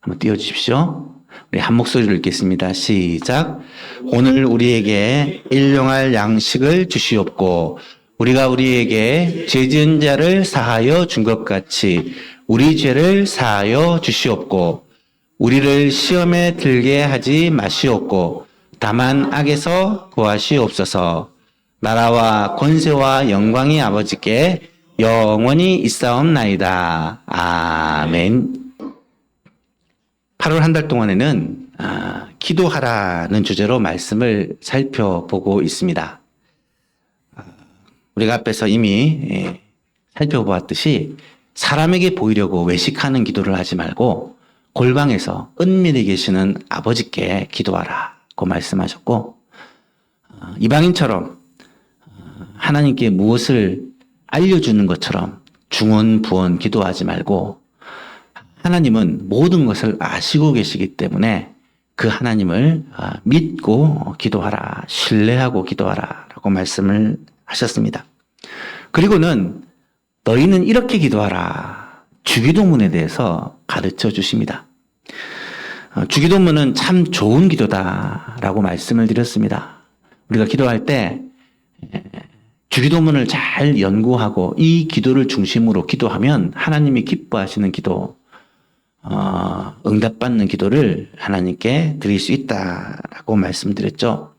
한번 띄워주십시오. 우리 한 목소리로 읽겠습니다. 시작. 오늘 우리에게 일용할 양식을 주시옵고 우리가 우리에게 죄 지은 자를 사하여 준 것 같이 우리 죄를 사하여 주시옵고 우리를 시험에 들게 하지 마시옵고 다만 악에서 구하시옵소서. 나라와 권세와 영광이 아버지께 영원히 있사옵나이다. 아멘. 8월 한 달 동안에는 기도하라는 주제로 말씀을 살펴보고 있습니다. 우리가 앞에서 이미 살펴보았듯이 사람에게 보이려고 외식하는 기도를 하지 말고 골방에서 은밀히 계시는 아버지께 기도하라고 말씀하셨고, 이방인처럼 하나님께 무엇을 알려주는 것처럼 중언부언 기도하지 말고 하나님은 모든 것을 아시고 계시기 때문에 그 하나님을 믿고 기도하라, 신뢰하고 기도하라 라고 말씀을 하셨습니다. 그리고는 너희는 이렇게 기도하라, 주기도문에 대해서 가르쳐 주십니다. 주기도문은 참 좋은 기도다라고 말씀을 드렸습니다. 우리가 기도할 때 주기도문을 잘 연구하고 이 기도를 중심으로 기도하면 하나님이 기뻐하시는 기도, 응답받는 기도를 하나님께 드릴 수 있다라고 말씀드렸죠.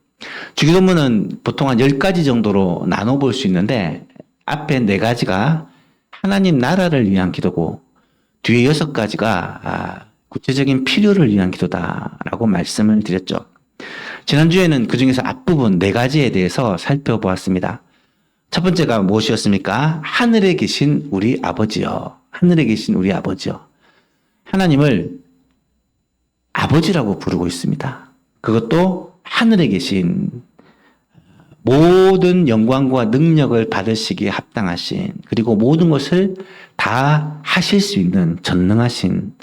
주기도문은 보통 한 10가지 정도로 나눠볼 수 있는데 앞에 4가지가 하나님 나라를 위한 기도고 뒤에 6가지가 구체적인 필요를 위한 기도다라고 말씀을 드렸죠. 지난주에는 그중에서 앞부분 4가지에 대해서 살펴보았습니다. 첫 번째가 무엇이었습니까? 하늘에 계신 우리 아버지요. 하늘에 계신 우리 아버지요. 하나님을 아버지라고 부르고 있습니다. 그것도 하늘에 계신 모든 영광과 능력을 받으시기에 합당하신, 그리고 모든 것을 다 하실 수 있는 전능하신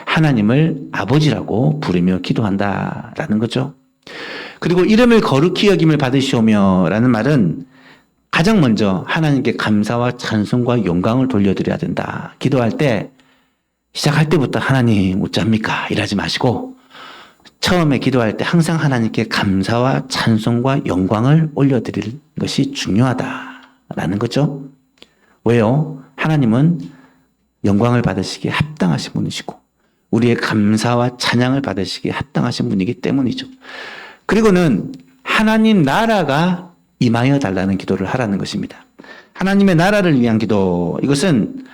하나님을 아버지라고 부르며 기도한다라는 거죠. 그리고 이름을 거룩히 여김을 받으시오며 라는 말은 가장 먼저 하나님께 감사와 찬송과 영광을 돌려드려야 된다. 기도할 때 시작할 때부터 하나님 어쩝니까? 이러지 마시고 처음에 기도할 때 항상 하나님께 감사와 찬송과 영광을 올려드릴 것이 중요하다라는 거죠. 왜요? 하나님은 영광을 받으시기에 합당하신 분이시고 우리의 감사와 찬양을 받으시기에 합당하신 분이기 때문이죠. 그리고는 하나님 나라가 임하여 달라는 기도를 하라는 것입니다. 하나님의 나라를 위한 기도, 이것은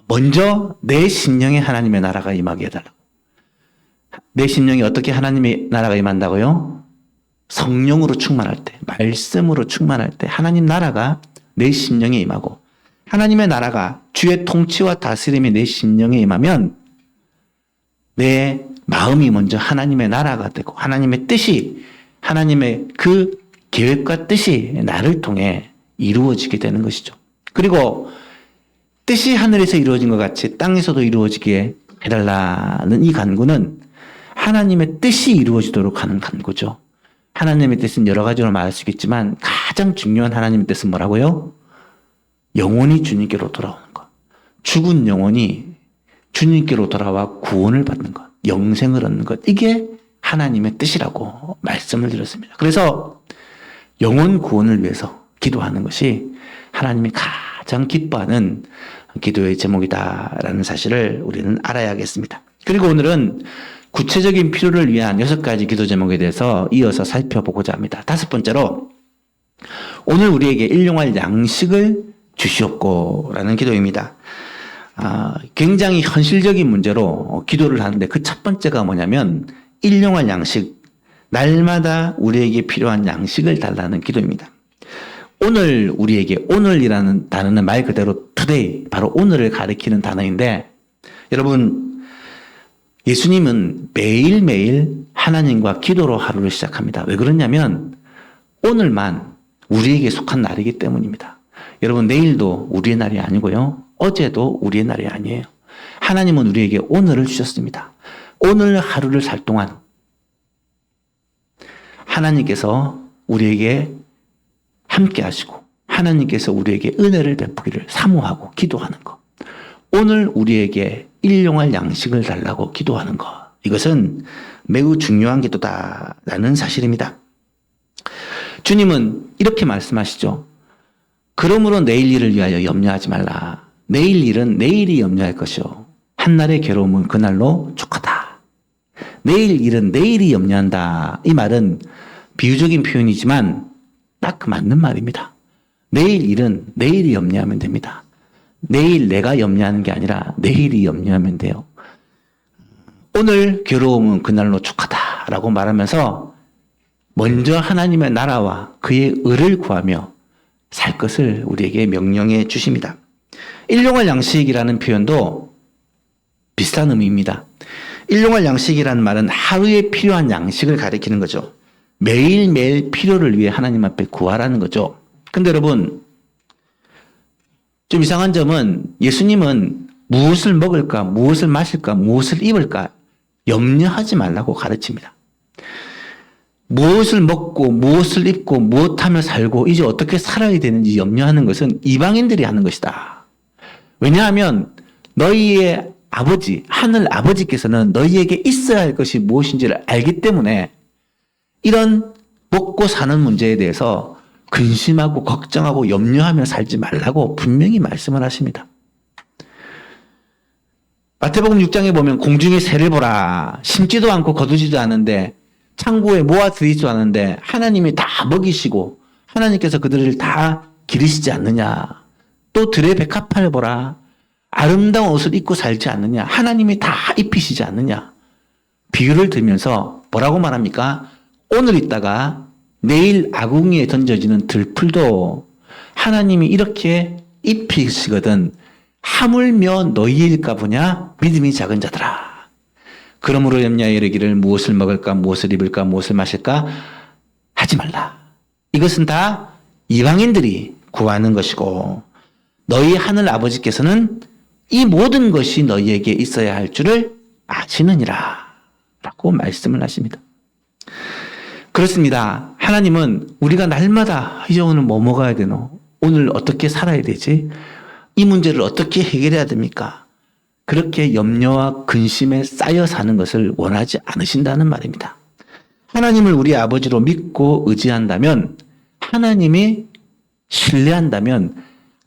먼저 내 심령에 하나님의 나라가 임하게 해달라고. 내 심령이 어떻게 하나님의 나라가 임한다고요? 성령으로 충만할 때, 말씀으로 충만할 때 하나님 나라가 내 심령에 임하고, 하나님의 나라가 주의 통치와 다스림이 내 심령에 임하면 내 마음이 먼저 하나님의 나라가 되고 하나님의 뜻이, 하나님의 그 계획과 뜻이 나를 통해 이루어지게 되는 것이죠. 그리고 뜻이 하늘에서 이루어진 것 같이 땅에서도 이루어지게 해달라는 이 간구는 하나님의 뜻이 이루어지도록 하는 간구죠. 하나님의 뜻은 여러 가지로 말할 수 있겠지만 가장 중요한 하나님의 뜻은 뭐라고요? 영혼이 주님께로 돌아오는 것. 죽은 영혼이 주님께로 돌아와 구원을 받는 것, 영생을 얻는 것. 이게 하나님의 뜻이라고 말씀을 드렸습니다. 그래서 영혼 구원을 위해서 기도하는 것이 하나님이 가장 기뻐하는 기도의 제목이다라는 사실을 우리는 알아야겠습니다. 그리고 오늘은 구체적인 필요를 위한 6가지 기도 제목에 대해서 이어서 살펴보고자 합니다. 5번째로 오늘 우리에게 일용할 양식을 주시옵고 라는 기도입니다. 굉장히 현실적인 문제로 기도를 하는데 그 첫 번째가 뭐냐면 일용할 양식, 날마다 우리에게 필요한 양식을 달라는 기도입니다. 오늘 우리에게, 오늘이라는 단어는 말 그대로 today, 바로 오늘을 가리키는 단어인데, 여러분 예수님은 매일매일 하나님과 기도로 하루를 시작합니다. 왜 그러냐면 오늘만 우리에게 속한 날이기 때문입니다. 여러분 내일도 우리의 날이 아니고요, 어제도 우리의 날이 아니에요. 하나님은 우리에게 오늘을 주셨습니다. 오늘 하루를 살 동안 하나님께서 우리에게 함께 하시고 하나님께서 우리에게 은혜를 베푸기를 사모하고 기도하는 것. 오늘 우리에게 일용할 양식을 달라고 기도하는 것. 이것은 매우 중요한 기도다라는 사실입니다. 주님은 이렇게 말씀하시죠. 그러므로 내일 일을 위하여 염려하지 말라. 내일 일은 내일이 염려할 것이요. 한날의 괴로움은 그날로 족하다. 내일 일은 내일이 염려한다. 이 말은 비유적인 표현이지만 딱 그 맞는 말입니다. 내일 일은 내일이 염려하면 됩니다. 내일 내가 염려하는 게 아니라 내일이 염려하면 돼요. 오늘 괴로움은 그날로 족하다라고 말하면서 먼저 하나님의 나라와 그의 의를 구하며 살 것을 우리에게 명령해 주십니다. 일용할 양식이라는 표현도 비슷한 의미입니다. 일용할 양식이라는 말은 하루에 필요한 양식을 가리키는 거죠. 매일매일 필요를 위해 하나님 앞에 구하라는 거죠. 근데 여러분, 좀 이상한 점은 예수님은 무엇을 먹을까, 무엇을 마실까, 무엇을 입을까 염려하지 말라고 가르칩니다. 무엇을 먹고 무엇을 입고 무엇하며 살고 이제 어떻게 살아야 되는지 염려하는 것은 이방인들이 하는 것이다. 왜냐하면 너희의 아버지, 하늘 아버지께서는 너희에게 있어야 할 것이 무엇인지를 알기 때문에 이런 먹고 사는 문제에 대해서 근심하고 걱정하고 염려하며 살지 말라고 분명히 말씀을 하십니다. 마태복음 6장에 보면 공중의 새를 보라. 심지도 않고 거두지도 않은데 창고에 모아두지도 않은데 하나님이 다 먹이시고 하나님께서 그들을 다 기르시지 않느냐. 또 들의 백합화를 보라. 아름다운 옷을 입고 살지 않느냐. 하나님이 다 입히시지 않느냐. 비유를 들면서 뭐라고 말합니까? 오늘 있다가 내일 아궁이에 던져지는 들풀도 하나님이 이렇게 입히시거든 하물며 너희일까 보냐 믿음이 작은 자들아. 그러므로 염려하여 이르기를 무엇을 먹을까 무엇을 입을까 무엇을 마실까 하지 말라. 이것은 다 이방인들이 구하는 것이고 너희 하늘 아버지께서는 이 모든 것이 너희에게 있어야 할 줄을 아시느니라 라고 말씀을 하십니다. 그렇습니다. 하나님은 우리가 날마다 이제 오늘 뭐 먹어야 되노? 오늘 어떻게 살아야 되지? 이 문제를 어떻게 해결해야 됩니까? 그렇게 염려와 근심에 쌓여 사는 것을 원하지 않으신다는 말입니다. 하나님을 우리 아버지로 믿고 의지한다면, 하나님이 신뢰한다면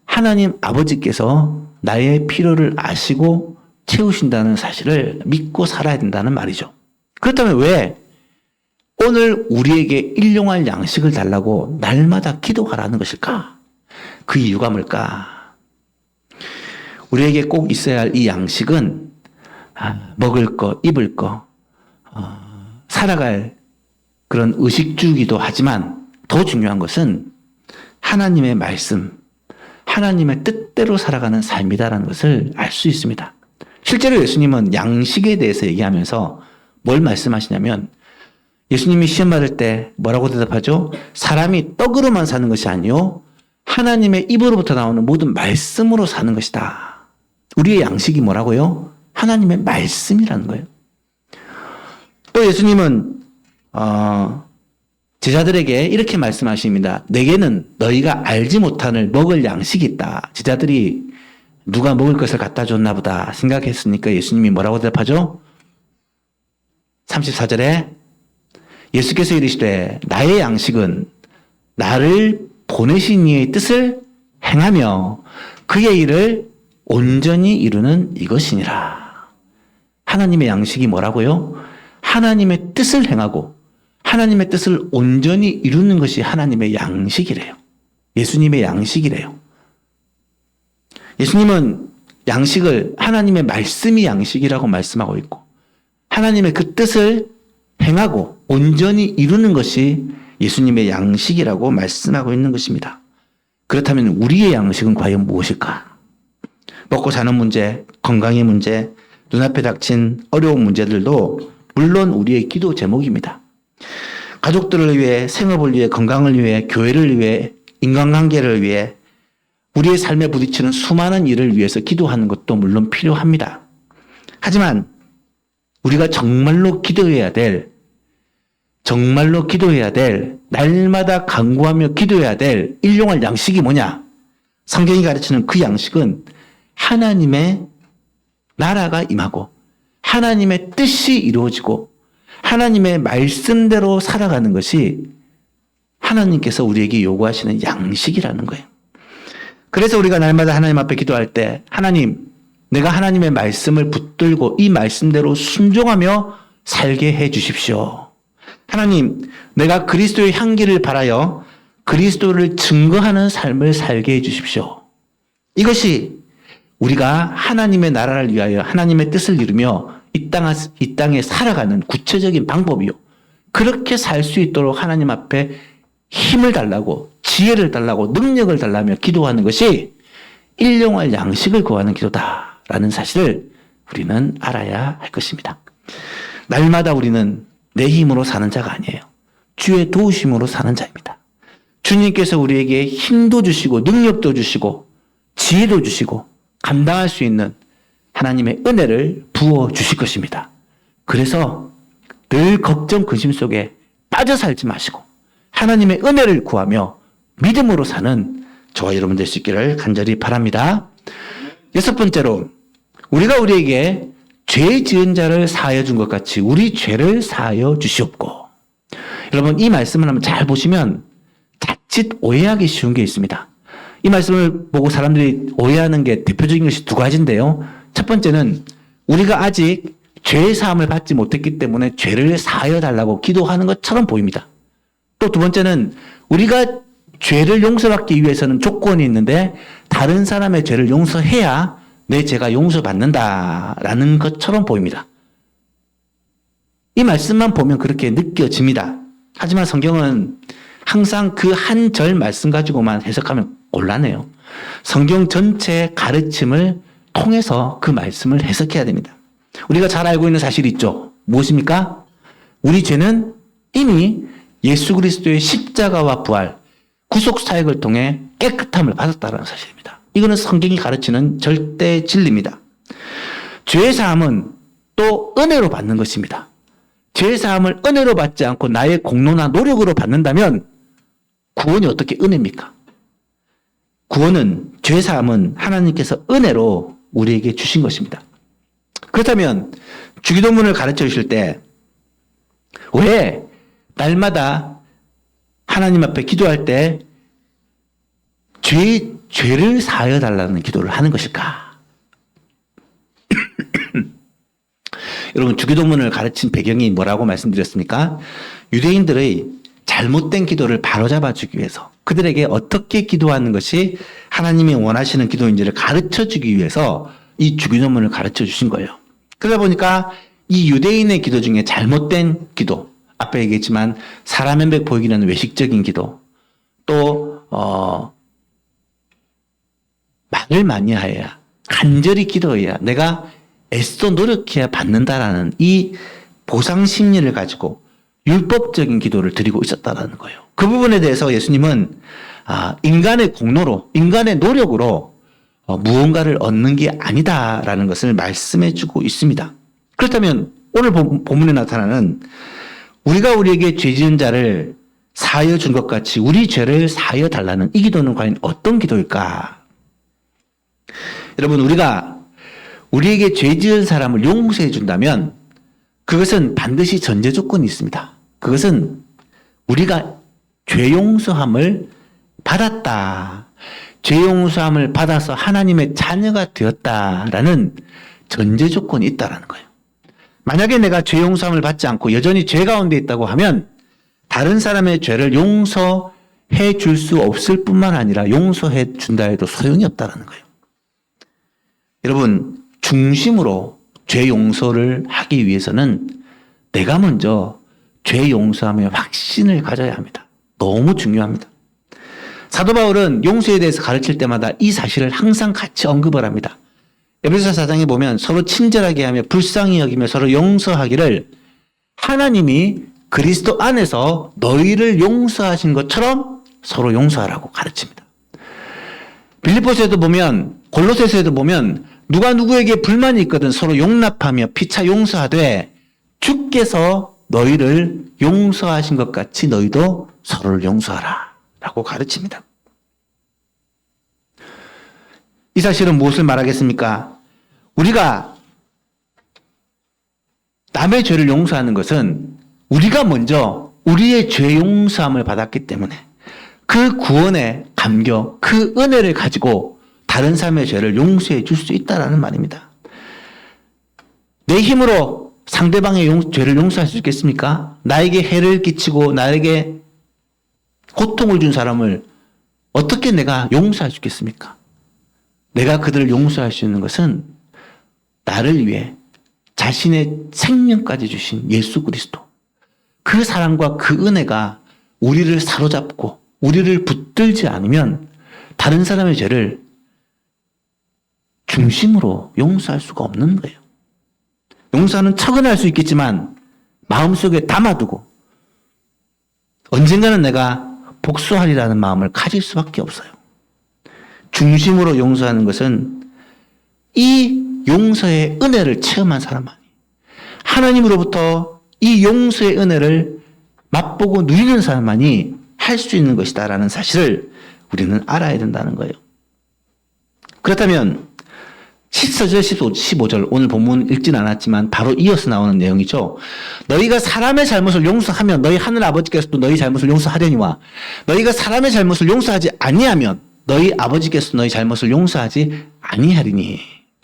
하나님 아버지께서 나의 필요를 아시고 채우신다는 사실을 믿고 살아야 된다는 말이죠. 그렇다면 왜 오늘 우리에게 일용할 양식을 달라고 날마다 기도하라는 것일까? 그 이유가 뭘까? 우리에게 꼭 있어야 할 이 양식은 먹을 거, 입을 거, 살아갈 그런 의식주기도 하지만 더 중요한 것은 하나님의 말씀, 하나님의 뜻대로 살아가는 삶이다라는 것을 알 수 있습니다. 실제로 예수님은 양식에 대해서 얘기하면서 뭘 말씀하시냐면 예수님이 시험 받을 때 뭐라고 대답하죠? 사람이 떡으로만 사는 것이 아니요 하나님의 입으로부터 나오는 모든 말씀으로 사는 것이다. 우리의 양식이 뭐라고요? 하나님의 말씀이라는 거예요. 또 예수님은 제자들에게 이렇게 말씀하십니다. 내게는 너희가 알지 못하는 먹을 양식이 있다. 제자들이 누가 먹을 것을 갖다 줬나 보다 생각했으니까 예수님이 뭐라고 대답하죠? 34절에 예수께서 이르시되 나의 양식은 나를 보내신 이의 뜻을 행하며 그의 일을 온전히 이루는 이것이니라. 하나님의 양식이 뭐라고요? 하나님의 뜻을 행하고 하나님의 뜻을 온전히 이루는 것이 하나님의 양식이래요. 예수님의 양식이래요. 예수님은 양식을 하나님의 말씀이 양식이라고 말씀하고 있고 하나님의 그 뜻을 행하고 온전히 이루는 것이 예수님의 양식이라고 말씀하고 있는 것입니다. 그렇다면 우리의 양식은 과연 무엇일까? 먹고 사는 문제, 건강의 문제, 눈앞에 닥친 어려운 문제들도 물론 우리의 기도 제목입니다. 가족들을 위해, 생업을 위해, 건강을 위해, 교회를 위해, 인간관계를 위해, 우리의 삶에 부딪히는 수많은 일을 위해서 기도하는 것도 물론 필요합니다. 하지만 우리가 정말로 기도해야 될, 날마다 간구하며 기도해야 될 일용할 양식이 뭐냐? 성경이 가르치는 그 양식은 하나님의 나라가 임하고 하나님의 뜻이 이루어지고 하나님의 말씀대로 살아가는 것이 하나님께서 우리에게 요구하시는 양식이라는 거예요. 그래서 우리가 날마다 하나님 앞에 기도할 때 하나님, 내가 하나님의 말씀을 붙들고 이 말씀대로 순종하며 살게 해 주십시오. 하나님, 내가 그리스도의 향기를 발하여 그리스도를 증거하는 삶을 살게 해 주십시오. 이것이 우리가 하나님의 나라를 위하여 하나님의 뜻을 이루며 이 땅에 살아가는 구체적인 방법이요. 그렇게 살 수 있도록 하나님 앞에 힘을 달라고, 지혜를 달라고, 능력을 달라며 기도하는 것이 일용할 양식을 구하는 기도다라는 사실을 우리는 알아야 할 것입니다. 날마다 우리는 내 힘으로 사는 자가 아니에요. 주의 도우심으로 사는 자입니다. 주님께서 우리에게 힘도 주시고 능력도 주시고 지혜도 주시고 감당할 수 있는 하나님의 은혜를 부어 주실 것입니다. 그래서 늘 걱정 근심 속에 빠져 살지 마시고 하나님의 은혜를 구하며 믿음으로 사는 저와 여러분 될 수 있기를 간절히 바랍니다. 6번째로, 우리가 우리에게 죄 지은 자를 사하여 준 것 같이 우리 죄를 사하여 주시옵고. 여러분, 이 말씀을 한번 잘 보시면 자칫 오해하기 쉬운 게 있습니다. 이 말씀을 보고 사람들이 오해하는 게 대표적인 것이 두 가지인데요. 첫 번째는 우리가 아직 죄의 사함을 받지 못했기 때문에 죄를 사하여 달라고 기도하는 것처럼 보입니다. 또 두 번째는 우리가 죄를 용서받기 위해서는 조건이 있는데 다른 사람의 죄를 용서해야 내 죄가 용서받는다라는 것처럼 보입니다. 이 말씀만 보면 그렇게 느껴집니다. 하지만 성경은 항상 그 한 절 말씀 가지고만 해석하면 곤란해요. 성경 전체의 가르침을 통해서 그 말씀을 해석해야 됩니다. 우리가 잘 알고 있는 사실이 있죠. 무엇입니까? 우리 죄는 이미 예수 그리스도의 십자가와 부활, 구속 사역을 통해 깨끗함을 받았다는 사실입니다. 이거는 성경이 가르치는 절대 진리입니다. 죄의 사함은 또 은혜로 받는 것입니다. 죄의 사함을 은혜로 받지 않고 나의 공로나 노력으로 받는다면 구원이 어떻게 은혜입니까? 구원은, 죄의 사함은 하나님께서 은혜로 우리에게 주신 것입니다. 그렇다면 주기도문을 가르쳐 주실 때 왜 날마다 하나님 앞에 기도할 때 죄를 사하여 달라는 기도를 하는 것일까? 여러분, 주기도문을 가르친 배경이 뭐라고 말씀드렸습니까? 유대인들의 잘못된 기도를 바로잡아 주기 위해서, 그들에게 어떻게 기도하는 것이 하나님이 원하시는 기도인지를 가르쳐 주기 위해서 이 주기도문을 가르쳐 주신 거예요. 그러다 보니까 이 유대인의 기도 중에 잘못된 기도, 앞에 얘기했지만 사람의 백 보이기라는 외식적인 기도, 또 말을 많이 해야, 간절히 기도해야, 내가 애써 노력해야 받는다라는 이 보상 심리를 가지고 율법적인 기도를 드리고 있었다라는 거예요. 그 부분에 대해서 예수님은 인간의 공로로, 인간의 노력으로 무언가를 얻는 게 아니다라는 것을 말씀해 주고 있습니다. 그렇다면 오늘 본문에 나타나는 우리가 우리에게 죄 지은 자를 사하여 준 것 같이 우리 죄를 사하여 달라는 이 기도는 과연 어떤 기도일까? 여러분, 우리가 우리에게 죄 지은 사람을 용서해 준다면 그것은 반드시 전제 조건이 있습니다. 그것은 우리가 죄 용서함을 받았다, 죄 용서함을 받아서 하나님의 자녀가 되었다라는 전제 조건이 있다라는 거예요. 만약에 내가 죄 용서함을 받지 않고 여전히 죄 가운데 있다고 하면 다른 사람의 죄를 용서해 줄 수 없을 뿐만 아니라 용서해 준다 해도 소용이 없다는 거예요. 여러분, 중심으로 죄 용서를 하기 위해서는 내가 먼저 죄 용서함의 확신을 가져야 합니다. 너무 중요합니다. 사도 바울은 용서에 대해서 가르칠 때마다 이 사실을 항상 같이 언급을 합니다. 에베소서 4장에 보면 서로 친절하게 하며 불쌍히 여기며 서로 용서하기를 하나님이 그리스도 안에서 너희를 용서하신 것처럼 서로 용서하라고 가르칩니다. 빌립보서에도 보면, 골로새서에도 보면 누가 누구에게 불만이 있거든 서로 용납하며 피차 용서하되 주께서 너희를 용서하신 것 같이 너희도 서로를 용서하라 라고 가르칩니다. 이 사실은 무엇을 말하겠습니까? 우리가 남의 죄를 용서하는 것은 우리가 먼저 우리의 죄 용서함을 받았기 때문에 그 구원의 감격, 그 은혜를 가지고 다른 사람의 죄를 용서해 줄 수 있다는 말입니다. 내 힘으로 상대방의 죄를 용서할 수 있겠습니까? 나에게 해를 끼치고 나에게 고통을 준 사람을 어떻게 내가 용서할 수 있겠습니까? 내가 그들을 용서할 수 있는 것은 나를 위해 자신의 생명까지 주신 예수 그리스도. 그 사랑과 그 은혜가 우리를 사로잡고 우리를 붙들지 않으면 다른 사람의 죄를 중심으로 용서할 수가 없는 거예요. 용서하는 척은 할 수 있겠지만 마음속에 담아두고 언젠가는 내가 복수하리라는 마음을 가질 수밖에 없어요. 중심으로 용서하는 것은 이 용서의 은혜를 체험한 사람만이, 하나님으로부터 이 용서의 은혜를 맛보고 누리는 사람만이 할 수 있는 것이다라는 사실을 우리는 알아야 된다는 거예요. 그렇다면 14절, 15절 오늘 본문 읽진 않았지만 바로 이어서 나오는 내용이죠. 너희가 사람의 잘못을 용서하면 너희 하늘 아버지께서도 너희 잘못을 용서하려니와 너희가 사람의 잘못을 용서하지 아니하면 너희 아버지께서 너희 잘못을 용서하지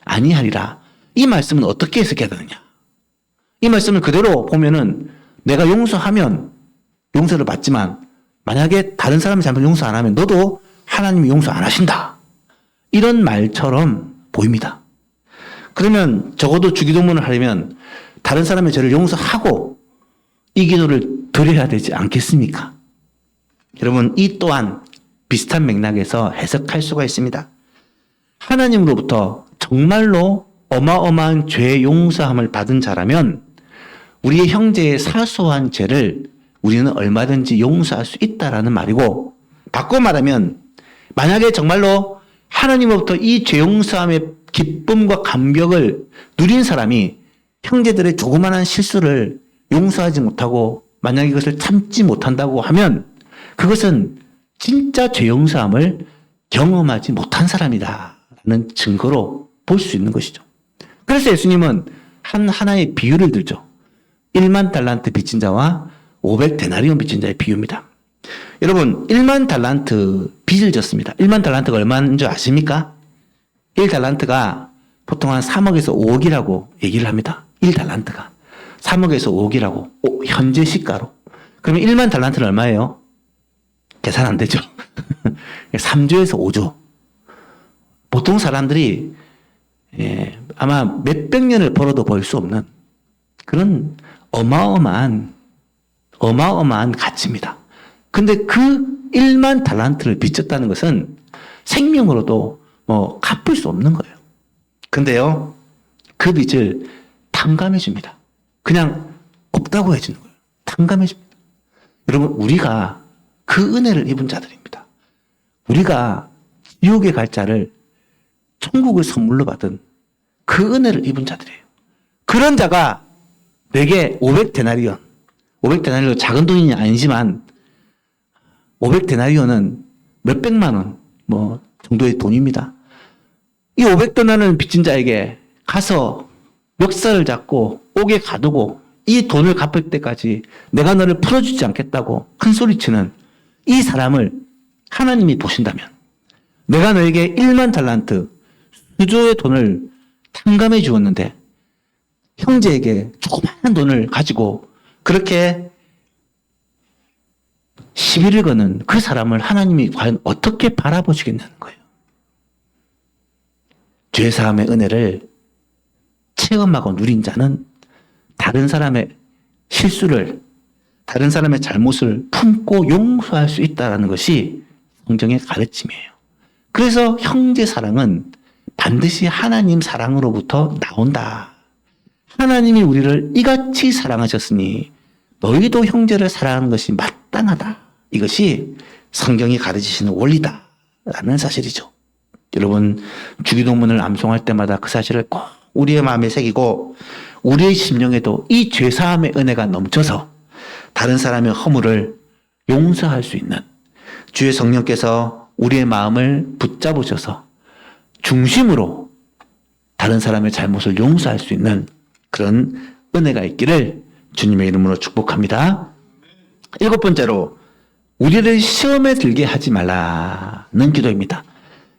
아니하리라. 이 말씀은 어떻게 해석해야 되느냐? 이 말씀을 그대로 보면은 내가 용서하면 용서를 받지만 만약에 다른 사람의 잘못을 용서 안 하면 너도 하나님이 용서 안 하신다. 이런 말처럼 보입니다. 그러면 적어도 주기도문을 하려면 다른 사람의 죄를 용서하고 이 기도를 드려야 되지 않겠습니까? 여러분, 이 또한 비슷한 맥락에서 해석할 수가 있습니다. 하나님으로부터 정말로 어마어마한 죄 용서함을 받은 자라면 우리의 형제의 사소한 죄를 우리는 얼마든지 용서할 수 있다라는 말이고, 바꿔 말하면 만약에 정말로 하나님으로부터 이 죄 용서함의 기쁨과 감격을 누린 사람이 형제들의 조그마한 실수를 용서하지 못하고 만약 이것을 참지 못한다고 하면 그것은 진짜 죄 용서함을 경험하지 못한 사람이다라는 증거로 볼 수 있는 것이죠. 그래서 예수님은 하나의 비유를 들죠. 1만 달란트 빚진 자와 500데나리온 빚진 자의 비유입니다. 여러분, 1만 달란트 빚을 졌습니다. 1만 달란트가 얼마인 줄 아십니까? 1달란트가 보통 한 3억에서 5억이라고 얘기를 합니다. 1달란트가. 3억에서 5억이라고. 현재 시가로. 그러면 1만 달란트는 얼마예요? 계산 안 되죠. 3조에서 5조. 보통 사람들이 아마 몇백 년을 벌어도 벌 수 없는 그런 어마어마한 가치입니다. 근데 그 1만 달란트를 빚졌다는 것은 생명으로도 갚을 수 없는 거예요. 근데요, 그 빚을 탕감해 줍니다. 그냥 없다고 해주는 거예요. 탕감해 줍니다. 여러분, 우리가 그 은혜를 입은 자들입니다. 우리가 지옥에 갈 자를 천국을 선물로 받은 그 은혜를 입은 자들이에요. 그런 자가 내게 500데나리온 작은 돈이 아니지만 500데나리온은 몇백만 원 정도의 돈입니다. 이 500데나리온 빚진 자에게 가서 멱살을 잡고 옥에 가두고 이 돈을 갚을 때까지 내가 너를 풀어주지 않겠다고 큰 소리치는 이 사람을 하나님이 보신다면 내가 너에게 1만 달란트 수조의 돈을 탕감해 주었는데 형제에게 조그마한 돈을 가지고 그렇게 시비를 거는 그 사람을 하나님이 과연 어떻게 바라보시겠냐는 거예요. 죄사함의 은혜를 체험하고 누린 자는 다른 사람의 실수를, 다른 사람의 잘못을 품고 용서할 수 있다는 것이 성경의 가르침이에요. 그래서 형제 사랑은 반드시 하나님 사랑으로부터 나온다. 하나님이 우리를 이같이 사랑하셨으니 너희도 형제를 사랑하는 것이 마땅하다. 이것이 성경이 가르치시는 원리다라는 사실이죠. 여러분, 주기도문을 암송할 때마다 그 사실을 꼭 우리의 마음에 새기고 우리의 심령에도 이 죄사함의 은혜가 넘쳐서 다른 사람의 허물을 용서할 수 있는 주의 성령께서 우리의 마음을 붙잡으셔서 중심으로 다른 사람의 잘못을 용서할 수 있는 그런 은혜가 있기를 주님의 이름으로 축복합니다. 7번째로 우리를 시험에 들게 하지 말라는 기도입니다.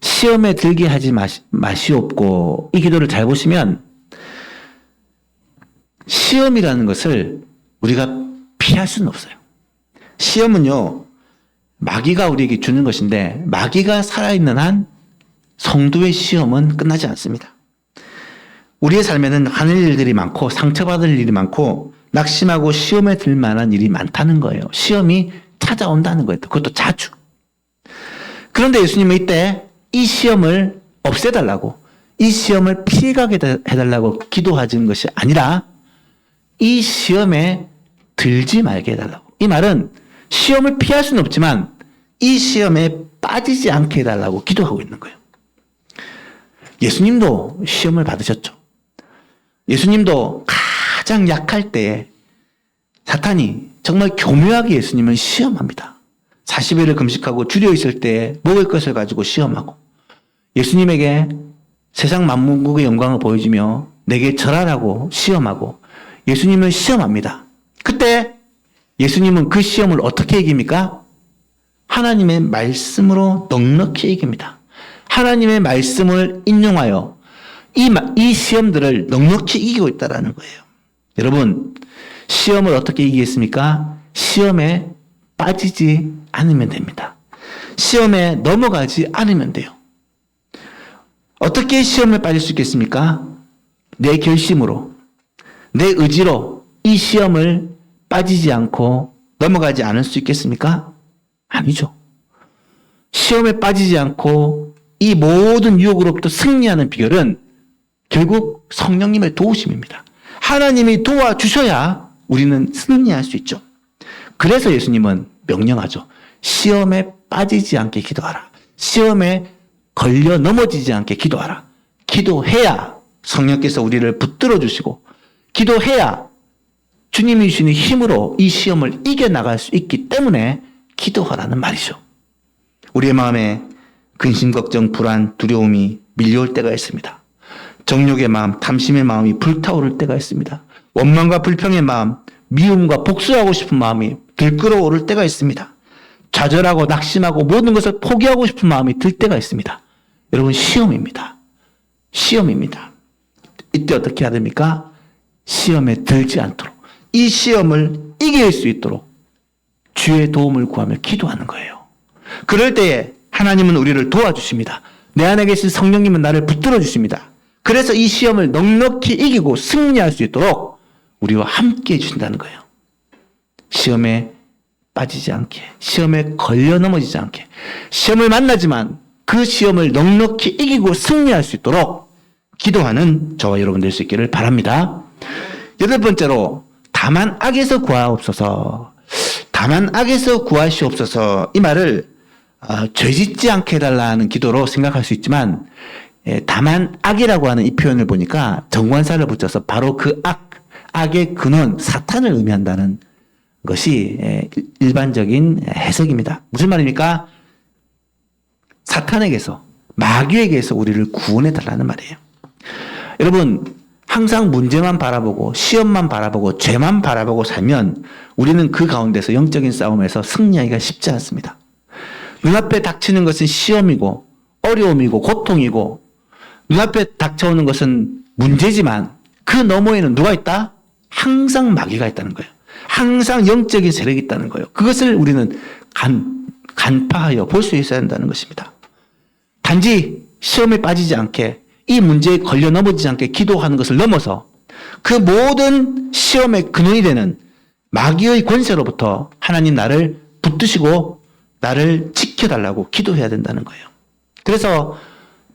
시험에 들게 하지 마시옵고, 이 기도를 잘 보시면 시험이라는 것을 우리가 피할 수는 없어요. 시험은요, 마귀가 우리에게 주는 것인데 마귀가 살아있는 한 성도의 시험은 끝나지 않습니다. 우리의 삶에는 하늘 일들이 많고 상처받을 일이 많고 낙심하고 시험에 들 만한 일이 많다는 거예요. 시험이 찾아온다는 거예요. 그것도 자주. 그런데 예수님은 이때 이 시험을 없애달라고, 이 시험을 피해가게 해달라고 기도하는 것이 아니라 이 시험에 들지 말게 해달라고. 이 말은 시험을 피할 수는 없지만 이 시험에 빠지지 않게 해달라고 기도하고 있는 거예요. 예수님도 시험을 받으셨죠. 예수님도 가장 약할 때에 사탄이 정말 교묘하게 예수님을 시험합니다. 40일을 금식하고 줄여 있을 때 먹을 것을 가지고 시험하고, 예수님에게 세상 만국의 영광을 보여주며 내게 절하라고 시험하고 예수님을 시험합니다. 그때 예수님은 그 시험을 어떻게 이깁니까? 하나님의 말씀으로 넉넉히 이깁니다. 하나님의 말씀을 인용하여 이 시험들을 넉넉히 이기고 있다는 거예요. 여러분, 시험을 어떻게 이기겠습니까? 시험에 빠지지 않으면 됩니다. 시험에 넘어가지 않으면 돼요. 어떻게 시험에 빠질 수 있겠습니까? 내 결심으로, 내 의지로 이 시험을 빠지지 않고 넘어가지 않을 수 있겠습니까? 아니죠. 시험에 빠지지 않고 이 모든 유혹으로부터 승리하는 비결은 결국 성령님의 도우심입니다. 하나님이 도와주셔야 우리는 승리할 수 있죠. 그래서 예수님은 명령하죠. 시험에 빠지지 않게 기도하라. 시험에 걸려 넘어지지 않게 기도하라. 기도해야 성령께서 우리를 붙들어 주시고, 기도해야 주님이 주시는 힘으로 이 시험을 이겨나갈 수 있기 때문에 기도하라는 말이죠. 우리의 마음에 근심, 걱정, 불안, 두려움이 밀려올 때가 있습니다. 정욕의 마음, 탐심의 마음이 불타오를 때가 있습니다. 원망과 불평의 마음, 미움과 복수하고 싶은 마음이 들끓어오를 때가 있습니다. 좌절하고 낙심하고 모든 것을 포기하고 싶은 마음이 들 때가 있습니다. 여러분, 시험입니다. 시험입니다. 이때 어떻게 해야 됩니까? 시험에 들지 않도록, 이 시험을 이길 수 있도록 주의 도움을 구하며 기도하는 거예요. 그럴 때에 하나님은 우리를 도와주십니다. 내 안에 계신 성령님은 나를 붙들어 주십니다. 그래서 이 시험을 넉넉히 이기고 승리할 수 있도록 우리와 함께 해주신다는 거예요. 시험에 빠지지 않게, 시험에 걸려 넘어지지 않게, 시험을 만나지만 그 시험을 넉넉히 이기고 승리할 수 있도록 기도하는 저와 여러분 될 수 있기를 바랍니다. 8번째로, 다만 악에서 구하옵소서. 다만 악에서 구하시옵소서. 이 말을 죄짓지 않게 해달라는 기도로 생각할 수 있지만, 다만 악이라고 하는 이 표현을 보니까 정관사를 붙여서 바로 그 악의 근원, 사탄을 의미한다는 것이 일반적인 해석입니다. 무슨 말입니까? 사탄에게서, 마귀에게서 우리를 구원해 달라는 말이에요. 여러분, 항상 문제만 바라보고 시험만 바라보고 죄만 바라보고 살면 우리는 그 가운데서 영적인 싸움에서 승리하기가 쉽지 않습니다. 눈앞에 닥치는 것은 시험이고 어려움이고 고통이고, 눈앞에 닥쳐오는 것은 문제지만 그 너머에는 누가 있다? 항상 마귀가 있다는 거예요. 항상 영적인 세력이 있다는 거예요. 그것을 우리는 간파하여 볼 수 있어야 한다는 것입니다. 단지 시험에 빠지지 않게, 이 문제에 걸려 넘어지지 않게 기도하는 것을 넘어서 그 모든 시험의 근원이 되는 마귀의 권세로부터 하나님 나를 붙드시고 나를 지켜달라고 기도해야 된다는 거예요. 그래서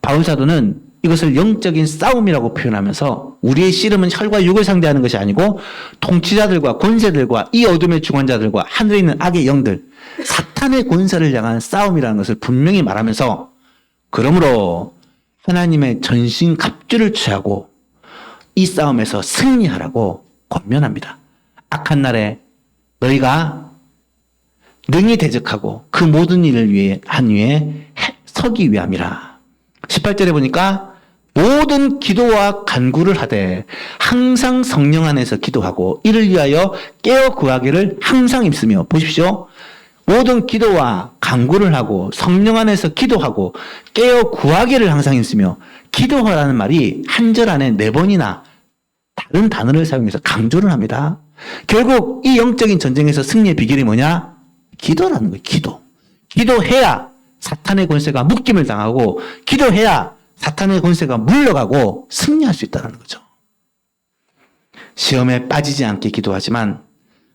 바울사도는 이것을 영적인 싸움이라고 표현하면서 우리의 씨름은 혈과 육을 상대하는 것이 아니고 통치자들과 권세들과 이 어둠의 주관자들과 하늘에 있는 악의 영들, 사탄의 권세를 향한 싸움이라는 것을 분명히 말하면서, 그러므로 하나님의 전신 갑주를 취하고 이 싸움에서 승리하라고 권면합니다. 악한 날에 너희가 능히 대적하고 그 모든 일을 위해 한 위에 서기 위함이라. 18절에 보니까 모든 기도와 간구를 하되 항상 성령 안에서 기도하고 이를 위하여 깨어 구하기를 항상 힘쓰며. 보십시오. 모든 기도와 간구를 하고 성령 안에서 기도하고 깨어 구하기를 항상 힘쓰며. 기도하라는 말이 한 절 안에 4번이나 다른 단어를 사용해서 강조를 합니다. 결국 이 영적인 전쟁에서 승리의 비결이 뭐냐? 기도라는 거예요. 기도. 기도해야 사탄의 권세가 묶임을 당하고 기도해야 사탄의 권세가 물러가고 승리할 수 있다는 거죠. 시험에 빠지지 않게 기도하지만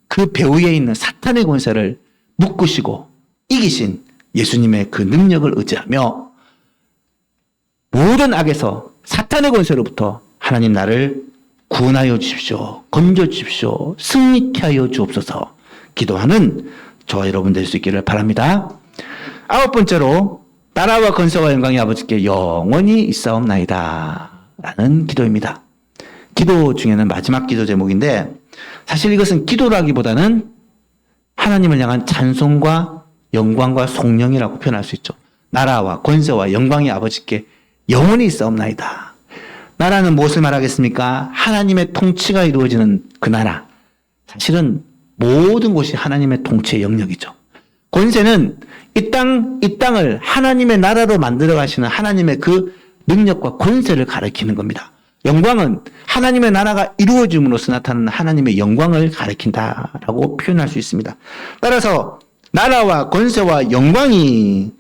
그 배후에 있는 사탄의 권세를 묶으시고 이기신 예수님의 그 능력을 의지하며 모든 악에서 사탄의 권세로부터 하나님 나를 구원하여 주십시오. 건져 주십시오. 승리케 하여 주옵소서. 기도하는 저와 여러분 될 수 있기를 바랍니다. 9번째로 나라와 권세와 영광이 아버지께 영원히 있사옵나이다 라는 기도입니다. 기도 중에는 마지막 기도 제목인데 사실 이것은 기도라기보다는 하나님을 향한 찬송과 영광과 송영이라고 표현할 수 있죠. 나라와 권세와 영광이 아버지께 영원히 있사옵나이다. 나라는 무엇을 말하겠습니까? 하나님의 통치가 이루어지는 그 나라. 사실은 모든 곳이 하나님의 통치의 영역이죠. 권세는 이 땅을 하나님의 나라로 만들어 가시는 하나님의 그 능력과 권세를 가리키는 겁니다. 영광은 하나님의 나라가 이루어짐으로써 나타나는 하나님의 영광을 가리킨다라고 표현할 수 있습니다. 따라서 나라와 권세와 영광이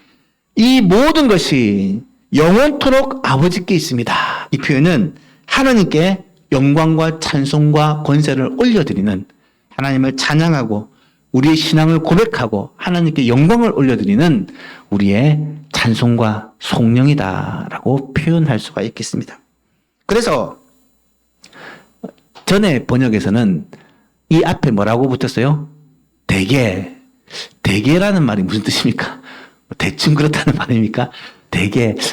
이 모든 것이 영원토록 아버지께 있습니다. 이 표현은 하나님께 영광과 찬송과 권세를 올려드리는, 하나님을 찬양하고 우리의 신앙을 고백하고 하나님께 영광을 올려드리는 우리의 찬송과 송영이다라고 표현할 수가 있겠습니다. 그래서 전에 번역에서는 이 앞에 뭐라고 붙었어요? 대개라는 말이 무슨 뜻입니까? 대충 그렇다는 말입니까?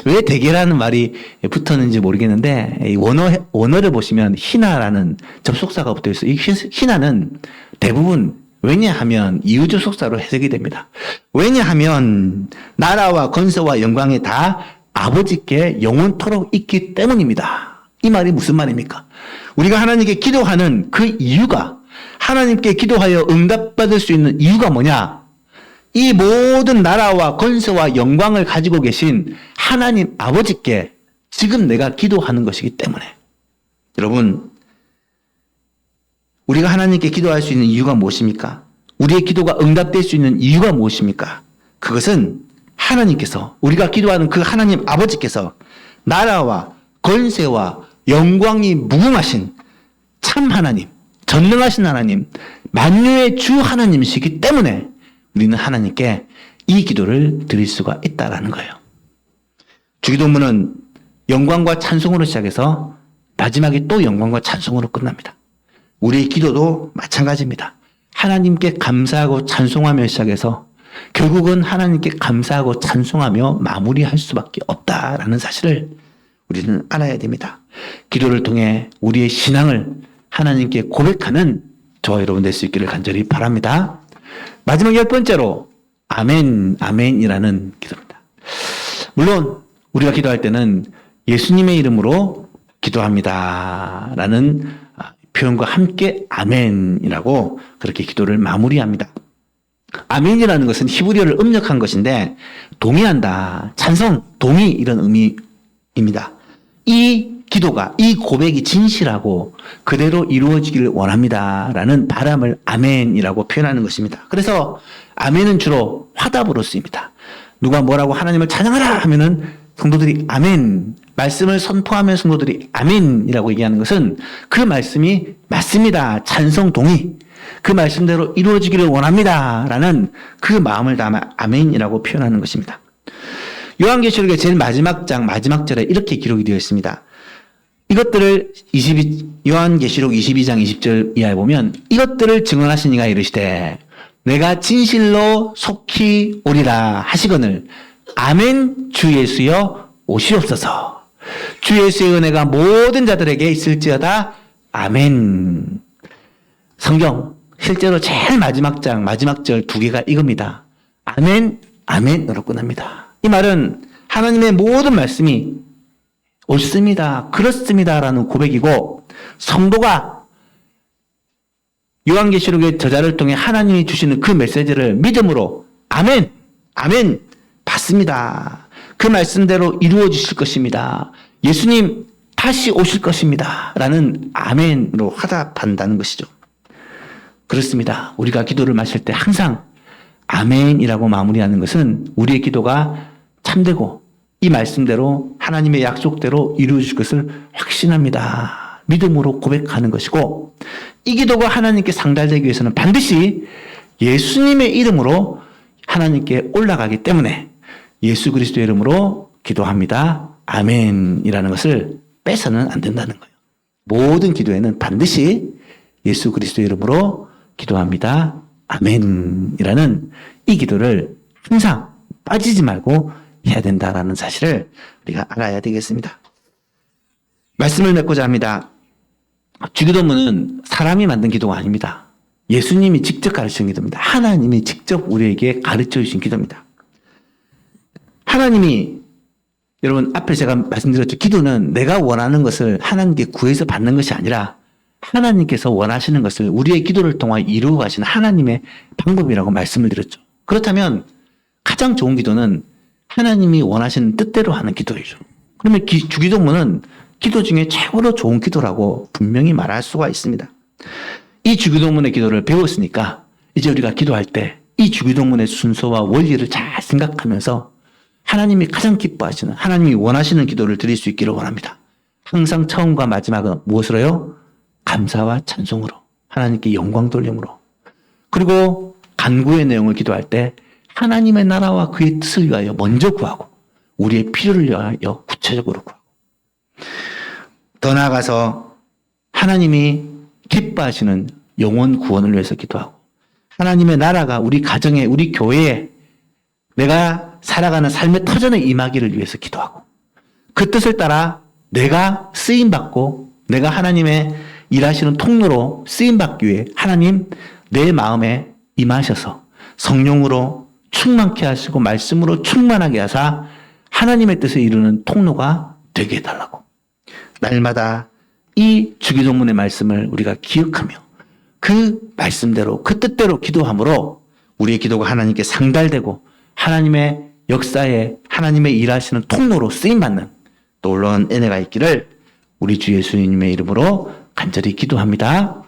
왜 대개라는 말이 붙었는지 모르겠는데 이 원어를 보시면 희나라는 접속사가 붙어 있어요. 이 희나는 대부분 왜냐하면 이유접속사로 해석이 됩니다. 왜냐하면 나라와 권세와 영광이 다 아버지께 영원토록 있기 때문입니다. 이 말이 무슨 말입니까? 우리가 하나님께 기도하는 그 이유가, 하나님께 기도하여 응답받을 수 있는 이유가 뭐냐? 이 모든 나라와 권세와 영광을 가지고 계신 하나님 아버지께 지금 내가 기도하는 것이기 때문에. 여러분, 우리가 하나님께 기도할 수 있는 이유가 무엇입니까? 우리의 기도가 응답될 수 있는 이유가 무엇입니까? 그것은 하나님께서, 우리가 기도하는 그 하나님 아버지께서 나라와 권세와 영광이 무궁하신 참 하나님, 전능하신 하나님, 만유의 주 하나님이시기 때문에 우리는 하나님께 이 기도를 드릴 수가 있다라는 거예요. 주기도문은 영광과 찬송으로 시작해서 마지막에 또 영광과 찬송으로 끝납니다. 우리의 기도도 마찬가지입니다. 하나님께 감사하고 찬송하며 시작해서 결국은 하나님께 감사하고 찬송하며 마무리할 수밖에 없다라는 사실을 우리는 알아야 됩니다. 기도를 통해 우리의 신앙을 하나님께 고백하는 저와 여러분 될 수 있기를 간절히 바랍니다. 마지막 10번째로 아멘이라는 기도입니다. 물론 우리가 기도할 때는 예수님의 이름으로 기도합니다 라는 표현과 함께 아멘이라고 그렇게 기도를 마무리합니다. 아멘이라는 것은 히브리어를 음력한 것인데 동의한다, 찬성, 동의 이런 의미입니다. 이 기도가, 이 고백이 진실하고 그대로 이루어지기를 원합니다 라는 바람을 아멘이라고 표현하는 것입니다. 그래서 아멘은 주로 화답으로 쓰입니다. 누가 뭐라고 하나님을 찬양하라 하면은 성도들이 아멘, 말씀을 선포하면 성도들이 아멘이라고 얘기하는 것은 그 말씀이 맞습니다, 찬성, 동의, 그 말씀대로 이루어지기를 원합니다 라는 그 마음을 담아 아멘이라고 표현하는 것입니다. 요한계시록의 제일 마지막 장 마지막 절에 이렇게 기록이 되어 있습니다. 이것들을 요한계시록 22장 20절 이하에 보면 이것들을 증언하신 이가 이르시되 내가 진실로 속히 오리라 하시거늘 아멘 주 예수여 오시옵소서. 주 예수의 은혜가 모든 자들에게 있을지어다. 아멘. 성경 실제로 제일 마지막 장 마지막 절 2개가 이겁니다. 아멘, 아멘으로 끝납니다. 이 말은 하나님의 모든 말씀이 옳습니다. 그렇습니다라는 고백이고, 성도가 요한계시록의 저자를 통해 하나님이 주시는 그 메시지를 믿음으로 아멘, 아멘 받습니다. 그 말씀대로 이루어 주실 것입니다. 예수님 다시 오실 것입니다. 라는 아멘으로 화답한다는 것이죠. 그렇습니다. 우리가 기도를 마칠 때 항상 아멘이라고 마무리하는 것은 우리의 기도가 참되고 이 말씀대로 하나님의 약속대로 이루어 주실 것을 확신합니다. 믿음으로 고백하는 것이고, 이 기도가 하나님께 상달되기 위해서는 반드시 예수님의 이름으로 하나님께 올라가기 때문에 예수 그리스도의 이름으로 기도합니다. 아멘이라는 것을 빼서는 안 된다는 거예요. 모든 기도에는 반드시 예수 그리스도의 이름으로 기도합니다. 아멘이라는 이 기도를 항상 빠지지 말고 해야 된다라는 사실을 우리가 알아야 되겠습니다. 말씀을 맺고자 합니다. 주기도문은 사람이 만든 기도가 아닙니다. 예수님이 직접 가르치신 기도입니다. 하나님이 직접 우리에게 가르쳐 주신 기도입니다. 하나님이, 여러분 앞에 제가 말씀드렸죠. 기도는 내가 원하는 것을 하나님께 구해서 받는 것이 아니라 하나님께서 원하시는 것을 우리의 기도를 통해 이루어 가시는 하나님의 방법이라고 말씀을 드렸죠. 그렇다면 가장 좋은 기도는 하나님이 원하시는 뜻대로 하는 기도이죠. 그러면 주기도문은 기도 중에 최고로 좋은 기도라고 분명히 말할 수가 있습니다. 이 주기도문의 기도를 배웠으니까 이제 우리가 기도할 때 이 주기도문의 순서와 원리를 잘 생각하면서 하나님이 가장 기뻐하시는, 하나님이 원하시는 기도를 드릴 수 있기를 원합니다. 항상 처음과 마지막은 무엇으로요? 감사와 찬송으로, 하나님께 영광 돌림으로. 그리고 간구의 내용을 기도할 때 하나님의 나라와 그의 뜻을 위하여 먼저 구하고 우리의 필요를 위하여 구체적으로 구하고, 더 나아가서 하나님이 기뻐하시는 영혼 구원을 위해서 기도하고, 하나님의 나라가 우리 가정에, 우리 교회에, 내가 살아가는 삶의 터전에 임하기를 위해서 기도하고, 그 뜻을 따라 내가 쓰임받고 내가 하나님의 일하시는 통로로 쓰임받기 위해 하나님 내 마음에 임하셔서 성령으로 충만케 하시고 말씀으로 충만하게 하사 하나님의 뜻을 이루는 통로가 되게 해달라고, 날마다 이 주기도문의 말씀을 우리가 기억하며 그 말씀대로 그 뜻대로 기도함으로 우리의 기도가 하나님께 상달되고 하나님의 역사에 하나님의 일하시는 통로로 쓰임받는 놀라운 은혜가 있기를 우리 주 예수님의 이름으로 간절히 기도합니다.